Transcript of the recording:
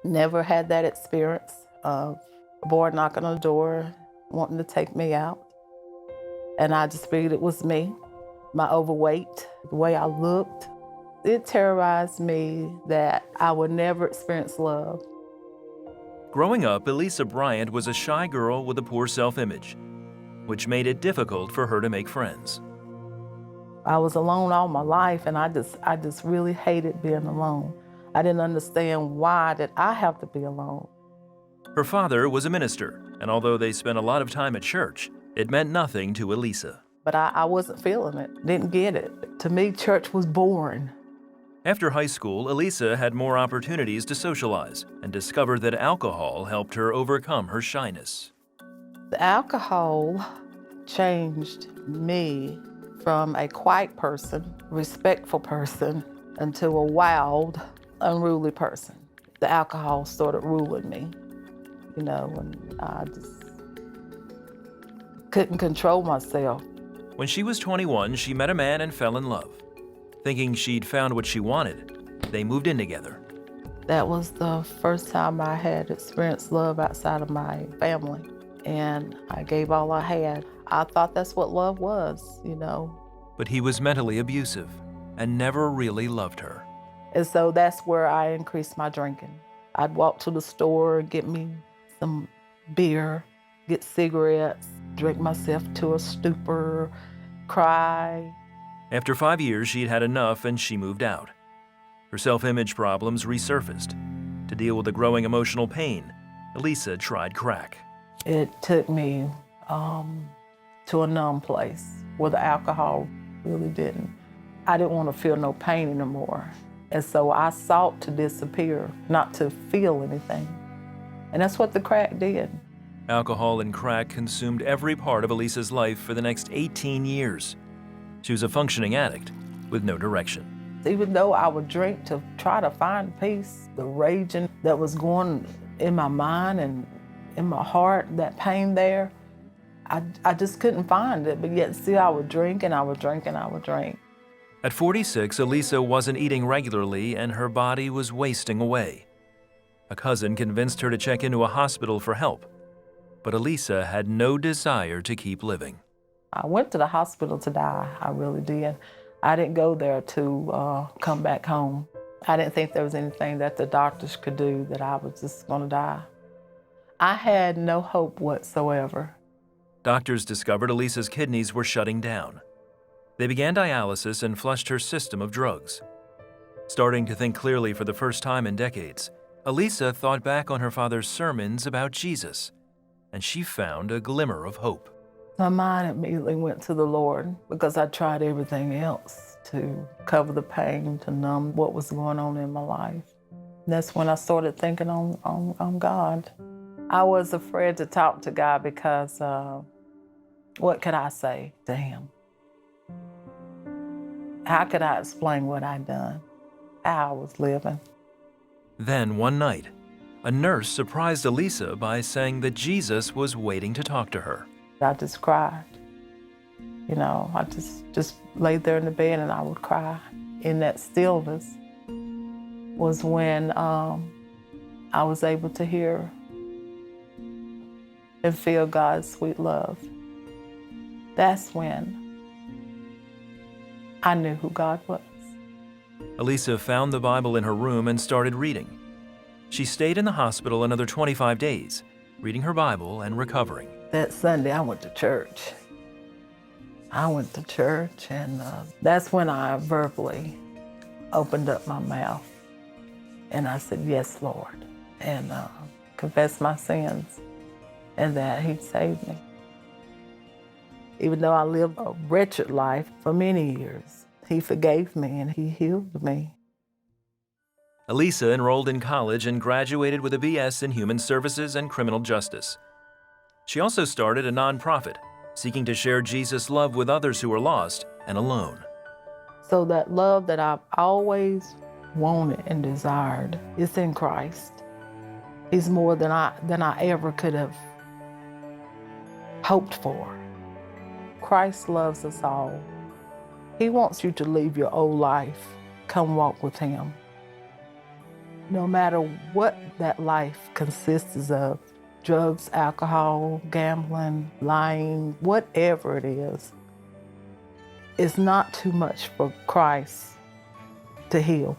Never had that experience of a boy knocking on the door, wanting to take me out. And I just figured it was me, my overweight, the way I looked. It terrorized me that I would never experience love. Growing up, Elisa Bryant was a shy girl with a poor self-image, which made it difficult for her to make friends. I was alone all my life, and I just really hated being alone. I didn't understand why did I have to be alone. Her father was a minister, and although they spent a lot of time at church, it meant nothing to Elisa. But I wasn't feeling it, didn't get it. To me, church was boring. After high school, Elisa had more opportunities to socialize and discovered that alcohol helped her overcome her shyness. The alcohol changed me from a quiet person, respectful person, into a wild, unruly person. The alcohol started ruling me, and I just couldn't control myself. When she was 21, she met a man and fell in love. Thinking she'd found what she wanted, they moved in together. That was the first time I had experienced love outside of my family, and I gave all I had. I thought that's what love was, But he was mentally abusive and never really loved her. And so that's where I increased my drinking. I'd walk to the store, get me some beer, get cigarettes, drink myself to a stupor, cry. After 5 years, she'd had enough and she moved out. Her self-image problems resurfaced. To deal with the growing emotional pain, Elisa tried crack. It took me to a numb place where the alcohol really didn't. I didn't want to feel no pain anymore. And so I sought to disappear, not to feel anything. And that's what the crack did. Alcohol and crack consumed every part of Elisa's life for the next 18 years. She was a functioning addict with no direction. Even though I would drink to try to find peace, the raging that was going in my mind and in my heart, that pain there, I just couldn't find it. But yet still I would drink and I would drink and I would drink. At 46, Elisa wasn't eating regularly and her body was wasting away. A cousin convinced her to check into a hospital for help, but Elisa had no desire to keep living. I went to the hospital to die, I really did. I didn't go there to come back home. I didn't think there was anything that the doctors could do, that I was just gonna die. I had no hope whatsoever. Doctors discovered Elisa's kidneys were shutting down. They began dialysis and flushed her system of drugs. Starting to think clearly for the first time in decades, Elisa thought back on her father's sermons about Jesus, and she found a glimmer of hope. My mind immediately went to the Lord because I tried everything else to cover the pain, to numb what was going on in my life. And that's when I started thinking on God. I was afraid to talk to God because what could I say to him? How could I explain what I'd done, how I was living? Then one night, a nurse surprised Elisa by saying that Jesus was waiting to talk to her. I just cried. I just laid there in the bed and I would cry. In that stillness was when I was able to hear and feel God's sweet love. That's when I knew who God was. Elisa found the Bible in her room and started reading. She stayed in the hospital another 25 days, reading her Bible and recovering. That Sunday, I went to church. And that's when I verbally opened up my mouth. And I said, yes, Lord, and confessed my sins and that he saved me. Even though I lived a wretched life for many years, he forgave me and he healed me. Elisa enrolled in college and graduated with a BS in Human Services and Criminal Justice. She also started a nonprofit, seeking to share Jesus' love with others who are lost and alone. So that love that I've always wanted and desired is in Christ. He's more than I ever could have hoped for. Christ loves us all. He wants you to leave your old life, come walk with him. No matter what that life consists of, drugs, alcohol, gambling, lying, whatever it is, it's not too much for Christ to heal.